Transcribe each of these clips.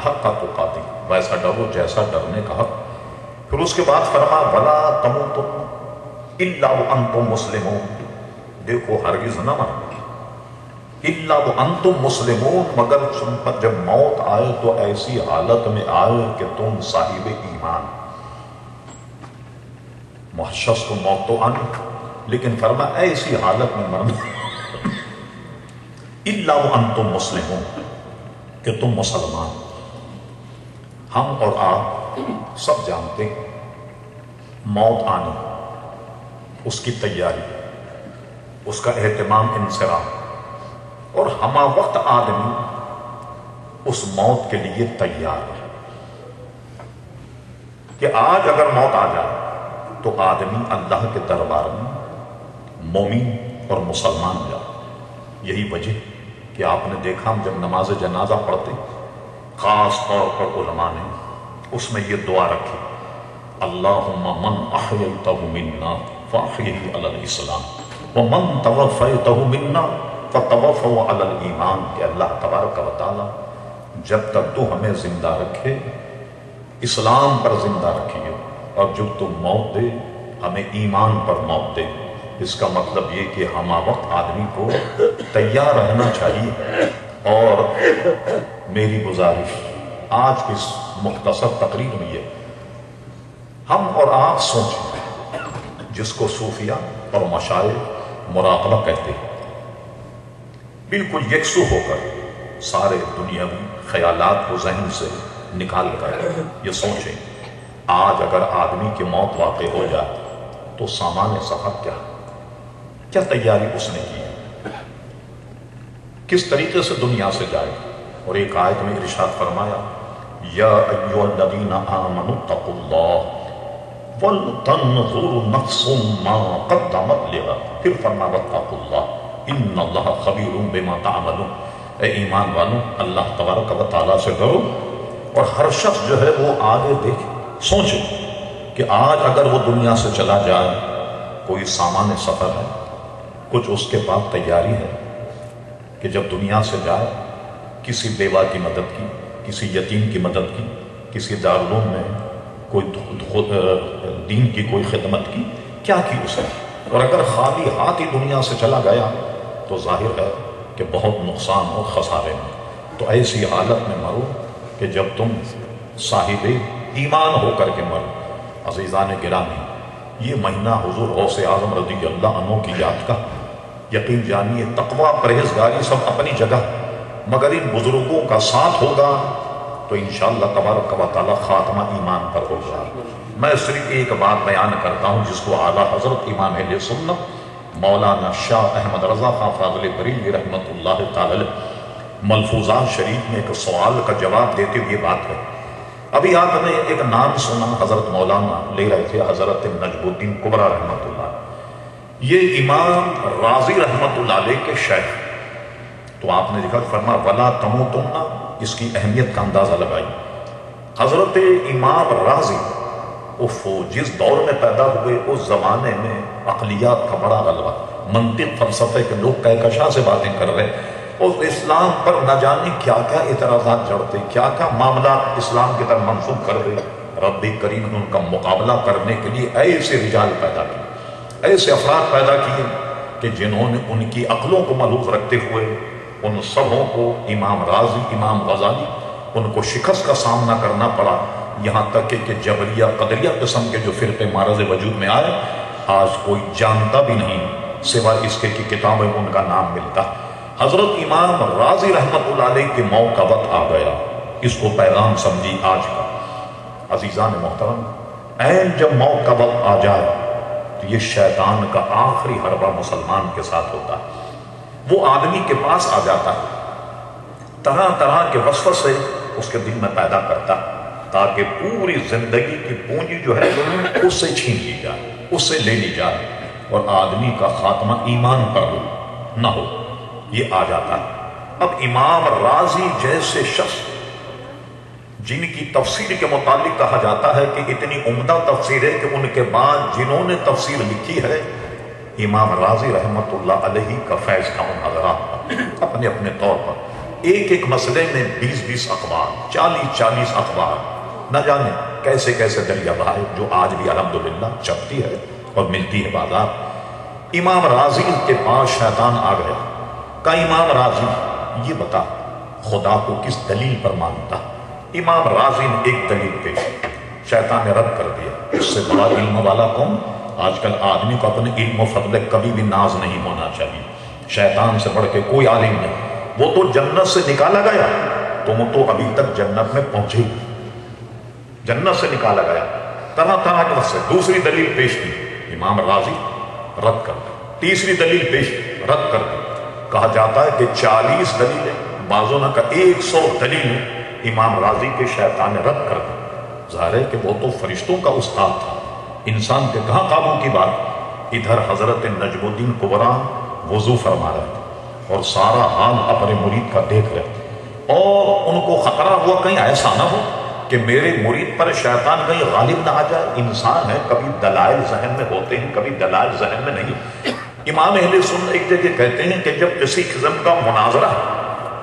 حق تقاتہ، ویسا ڈرو جیسا ڈرنے کا حق۔ پھر اس کے بعد فرما ولا تموتن الا وانتم مسلمون، دیکھو ہرگز نہ مرو الا وانتم مسلمون، مگر تم پر جب موت آئے تو ایسی حالت میں آئے کہ تم صاحب ایمان۔ شخص کو موت تو آنی، لیکن فرما ایسی حالت میں مرنا الا وانتم مسلمون، کہ تم مسلمان۔ ہم اور آپ سب جانتے ہیں موت آنی، اس کی تیاری، اس کا اہتمام انصراف، اور ہمہ وقت آدمی اس موت کے لیے تیار ہے کہ آج اگر موت آ جائے تو آدمی اللہ کے دربار میں مومن اور مسلمان جائے۔ یہی وجہ کہ آپ نے دیکھا ہم جب نماز جنازہ پڑھتے خاص طور پر علماء نے اس میں یہ دعا رکھی اللہم من احییتہ منا فاحیہ علی الاسلام ومن توفیتہ منا فتوفہ علی الایمان، کہ اللہ تبارک و تعالی جب تک تو ہمیں زندہ رکھے اسلام پر زندہ رکھیے، اور جب تو موت دے ہمیں ایمان پر موت دے۔ اس کا مطلب یہ کہ ہمہ وقت آدمی کو تیار رہنا چاہیے۔ اور میری گزارش آج کی اس مختصر تقریر میں یہ ہم اور آپ سوچیں، جس کو صوفیہ اور مشائخ مراقبہ کہتے ہیں، بالکل یکسو ہو کر سارے دنیاوی خیالات کو ذہن سے نکال کر یہ سوچیں آج اگر آدمی کی موت واقع ہو جائے تو سامان سفر کیا تیاری اس نے کی ہے، کس طریقے سے دنیا سے جائے۔ اور ایک آیت میں ارشاد فرمایا یا ایھا الذین آمنوا اتقوا اللہ ولتنظر نفس ما قدمت لغد، پھر فرمایا واتقوا اللہ ان اللہ خبیر بما تعملون، اے ایمان والوں اللہ تبارک و تعالیٰ سے ڈرو، اور ہر شخص جو ہے وہ آگے دیکھے، سوچے کہ آج اگر وہ دنیا سے چلا جائے کوئی سامان سفر ہے، کچھ اس کے پاس تیاری ہے کہ جب دنیا سے جائے کسی بیوہ کی مدد کی، کسی یتیم کی مدد کی، کسی دارالعلوم میں کوئی دین کی کوئی خدمت کی، کیا کی اس نے؟ اور اگر خالی ہاتھ ہی دنیا سے چلا گیا تو ظاہر ہے کہ بہت نقصان اور خسارے میں۔ تو ایسی حالت میں مرو کہ جب تم صاحب ایمان ہو کر کے مرو۔ عزیزان گرامی، یہ مہینہ حضور غوث اعظم رضی اللہ عنہ کی یاد کا، یقین جانیے تقویٰ پرہیزگاری سب اپنی جگہ، مگر ان بزرگوں کا ساتھ ہوگا تو انشاءاللہ تبارک و تعالی خاتمہ ایمان پر ہوگا۔ میں صرف ایک بات بیان کرتا ہوں جس کو اعلیٰ حضرت امام اہل سنت مولانا شاہ احمد رضا خان فاضل بریلوی رحمۃ اللہ تعالی ملفوظات شریف میں ایک سوال کا جواب دیتے ہوئے بات ہے۔ ابھی آپ نے ایک نام سنا، حضرت مولانا لے رہے تھے حضرت نجم الدین کبریٰ رحمۃ اللہ، یہ امام رازی رحمۃ اللہ علیہ کے شیخ۔ تو آپ نے دیکھا فرمایا ولا تموتن، اس کی اہمیت کا اندازہ لگائی۔ حضرت امام رازی جس دور میں پیدا ہوئے اس زمانے میں عقلیات کا بڑا غلبہ، منطق فلسفے کے لوگ کہکشاں سے باتیں کر رہے، اور اسلام پر نہ جانے کیا کیا اعتراضات جڑتے، کیا کیا معاملات اسلام کی طرف منسوخ کر دے۔ رب کریم نے ان کا مقابلہ کرنے کے لیے ایسے رجال پیدا کیے، ایسے افراد پیدا کیے کہ جنہوں نے ان کی عقلوں کو ملحوظ رکھتے ہوئے ان سبوں کو امام رازی، امام غزالی، ان کو شکست کا سامنا کرنا پڑا، یہاں تک کہ جبریہ قدریہ قسم کے جو فرقے معرض وجود میں آئے آج کوئی جانتا بھی نہیں سوائے اس کے کہ کتابیں ان کا نام ملتا۔ حضرت امام رازی رحمۃ اللہ علیہ کے موت کا وقت آ گیا، اس کو پیغام سمجھی آج کا۔ عزیزان محترم، عین جب موت کا وقت آ جائے تو یہ شیطان کا آخری حربہ مسلمان کے ساتھ ہوتا ہے۔ وہ آدمی کے پاس آ جاتا ہے، طرح طرح کے وسوسے اس کے دل میں پیدا کرتا ہے، تاکہ پوری زندگی کی پونجی جو ہے اس سے چھین لی جائے، اس سے لے لی جائے، اور آدمی کا خاتمہ ایمان پر ہو نہ ہو، یہ آ جاتا ہے۔ اب امام رازی جیسے شخص جن کی تفسیر کے متعلق کہا جاتا ہے کہ اتنی عمدہ تفسیر ہے کہ ان کے بعد جنہوں نے تفسیر لکھی ہے امام رازی رحمۃ اللہ علیہ کا فیض تھا ان حضرات پر اپنے اپنے طور پر۔ ایک ایک مسئلے میں 20-20 اخبار، 40-40 اخبار، نہ جانے کیسے کیسے دریا بہائے، جو آج بھی الحمدللہ چپتی ہے اور ملتی ہے بازار۔ امام راضی کے پاس شیطان آ گیا، کہا امام راضی یہ بتا خدا کو کس دلیل پر مانتا؟ امام راضی نے ایک دلیل پیش، شیطان نے رد کر دیا، اس سے بڑا علم والا کون؟ آج کل آدمی کو اپنے علم و فضل کبھی بھی ناز نہیں ہونا چاہیے، شیطان سے بڑھ کے کوئی عالم نہیں، وہ تو جنت سے نکالا گیا، تم تو ابھی تک جنت میں پہنچے ہی، جنت سے نکالا گیا طرح طرح کے سے۔ دوسری دلیل پیش کی، امام راضی رد کر دی، تیسری دلیل پیش رد کر دی۔ کہا جاتا ہے کہ 40 دلیلیں، بعضوں نے کہا 100 دلیلیں امام راضی کے شیطان نے رد کر دی۔ ظاہر ہے کہ وہ تو فرشتوں کا استاد تھا، انسان کے کہاں قابو کی بات۔ ادھر حضرت نجم الدین کبریٰ وضو فرما رہے تھے اور سارا حال اپنے مرید کا دیکھ رہے تھے، اور ان کو خطرہ ہوا کہیں ایسا نہ ہو کہ میرے مرید پر شیطان کہیں غالب نہ آ جائے۔ انسان ہے، کبھی دلائل ذہن میں ہوتے ہیں، کبھی دلائل ذہن میں نہیں۔ امام اہل سنت ایک جگہ کہتے ہیں کہ جب کسی قسم کا مناظرہ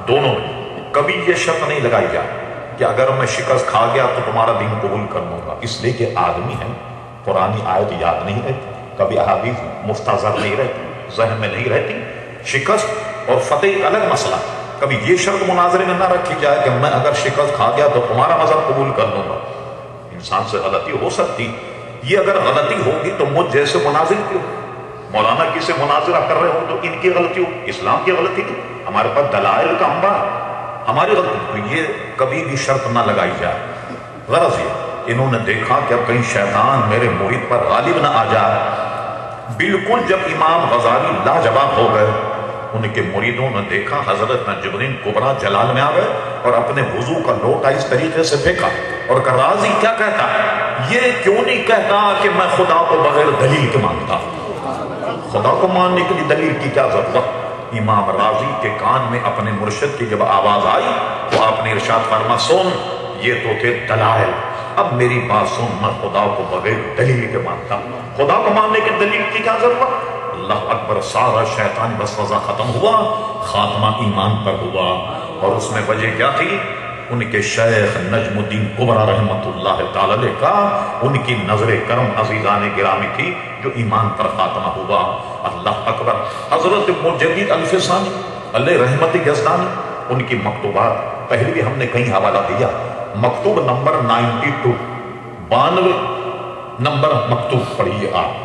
دونوں میں، کبھی یہ شرط نہیں لگائی جائے کہ اگر میں شکست کھا گیا تو تمہارا دین قبول کر لوں گا، اس لیے کہ آدمی ہے، قرآنی آیت یاد نہیں رہتی، کبھی احادیث مستحضر نہیں رہتی، ذہن میں نہیں رہتی۔ شکست اور فتح ایک الگ مسئلہ، کبھی یہ شرط مناظرے میں نہ رکھی جائے کہ میں اگر شکست کھا گیا تو تمہارا مذہب قبول کر لوں گا۔ انسان سے غلطی ہو سکتی، یہ اگر غلطی ہوگی تو مجھ جیسے مناظر کیوں؟ مولانا کسی مناظرہ کر رہے ہوں تو ان کی غلطی ہو، اسلام کی غلطی نہیں، ہمارے پاس دلائل کا انبار، ہماری غلطی تو یہ کبھی بھی شرط نہ لگائی جائے۔ غرض یہ انہوں نے دیکھا کہ اب کہیں شیطان میرے مرید پر غالب نہ آ جائے۔ بالکل جب امام غزالی لاجواب ہو گئے، ان کے مریدوں نے دیکھا حضرت نجم الدین کبریٰ جلال میں آ گئے اور اپنے وضو کا لوٹا اس طریقے سے پھینکا اور کہا راضی کیا کہتا ہے؟ یہ کیوں نہیں کہتا کہ میں خدا کو بغیر دلیل کے مانتا ہوں؟ خدا کو ماننے کے لیے دلیل کی کیا ضرورت؟ امام راضی کے کان میں اپنے مرشد کی جب آواز آئی تو آپ نے ارشاد فرما سن، یہ تو تھے دلائل، اب میری بات سن، میں خدا کو بغیر دلیل کے مانتا ہوں۔ خدا کو ماننے کی دلیل کی کیا ضرورت؟ اللہ اکبر، سارا شیطانی وسوسہ ختم ہوا، خاتمہ ایمان پر ہوا۔ اور اس میں وجہ کیا تھی؟ ان کے شیخ نجم الدین کبریٰ رحمۃ اللہ تعالی علیہ کا ان کی نظر کرم عزیزان گرامی تھی جو ایمان پر خاتمہ ہوا۔ اللہ اکبر، حضرت مجدد الفسانی علیہ رحمت یزدانی، ان کی مکتوبات پہلے بھی ہم نے کہیں حوالہ دیا، مکتوب نمبر 92، 92 نمبر مکتوب پڑھیے آپ۔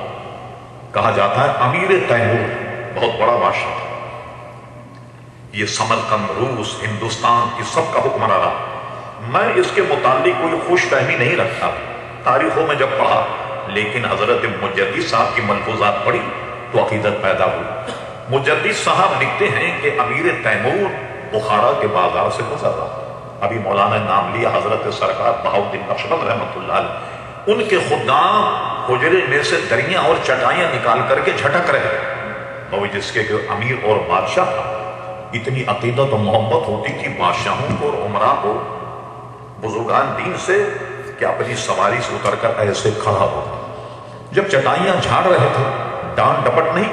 کہا جاتا ہے امیر تیمور بہت بڑا بادشاہ تھا، یہ سمرقند، روس، ہندوستان کی سب کا حکمراں رہا۔ میں اس کے متعلق کوئی خوش فہمی نہیں رکھتا، تاریخوں میں جب پڑھا، لیکن حضرت مجدد صاحب کی ملفوظات پڑھی تو عقیدت پیدا ہوئی۔ مجدد صاحب لکھتے ہیں کہ امیر تیمور بخارا کے بازار سے گزر رہا، ابھی مولانا نے نام لیا حضرت سرکار بہاؤالدین نقشبند رحمۃ اللہ علیہ، ان کے خدام حجرے میں سے دریاں اور چٹائیاں نکال کر کے جھٹک رہے، وہ جس کے امیر اور بادشاہ تھا۔ اتنی عقیدت و محبت ہوتی تھی بادشاہوں کو اور عمراء کو بزرگان دین سے کہ اپنی سواری سے اتر کر ایسے کھڑا ہوتا، جب چٹائیاں جھاڑ رہے تھے ڈانٹ ڈپٹ نہیں،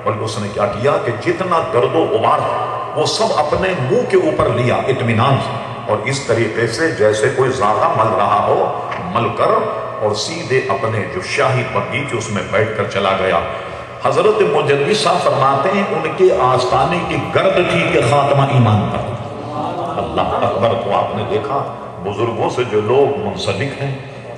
بلکہ اس نے کیا کیا کہ جتنا گرد و غبار وہ سب اپنے منہ کے اوپر لیا اطمینان سے، اور اس طریقے سے جیسے کوئی زاغہ مل رہا ہو مل کر، اور سیدھے اپنے جو شاہی بغیچے اس میں بیٹھ کر چلا گیا۔ حضرت مجدد صاحب فرماتے ہیں ان کے آستانے کی گرد تھی کہ خاتمہ ایمان پر۔ اللہ اکبر، تو آپ نے دیکھا بزرگوں سے جو لوگ منسلک ہیں،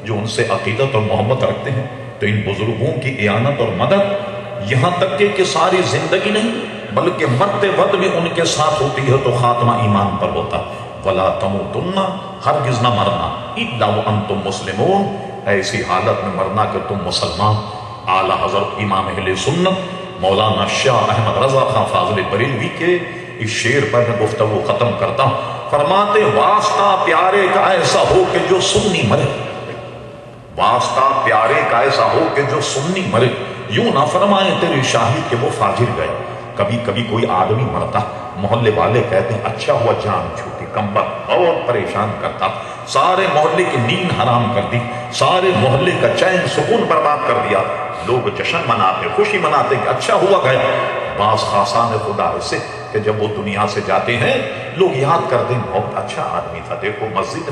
جو ان سے عقیدت اور محبت رکھتے ہیں، تو ان بزرگوں کی اعانت اور مدد یہاں تک کہ ساری زندگی نہیں بلکہ مرتے وقت میں ان کے ساتھ ہوتی ہے تو خاتمہ ایمان پر ہوتا۔ وَلَا تَمُوتُنَّ، ہرگز نہ مرنا، إِلَّا وَأَنْتُمْ مُسْلِمُونَ، ایسی حالت میں مرنا کہ تم مسلمان۔ اعلیٰ حضرت امام اہل سنت مولانا شاہ احمد رضا خان فاضل بریلوی کے اس شعر پر میں گفتگو ختم کرتا ہوں۔ فرماتے واسطہ پیارے کا ایسا ہو کہ جو سنی مرے، واسطہ پیارے کا ایسا ہو کہ جو سنی مرے، یوں نہ فرمائے تیری شاہی کہ وہ فاجر گئے۔ کبھی کبھی کوئی آدمی مرتا، محلے والے کہتے ہیں اچھا ہوا جان چھوٹی، کمبخت بہت پریشان کرتا، سارے محلے کی نیند حرام کر دی، سارے محلے کا چین سکون برباد کر دیا۔ لوگ جشن مناتے، خوشی مناتے کہ اچھا ہوا گیا۔ بعض خاصان خدا ایسے کہ جب وہ دنیا سے جاتے ہیں لوگ یاد کرتے ہیں بہت اچھا آدمی تھا، دیکھو مسجد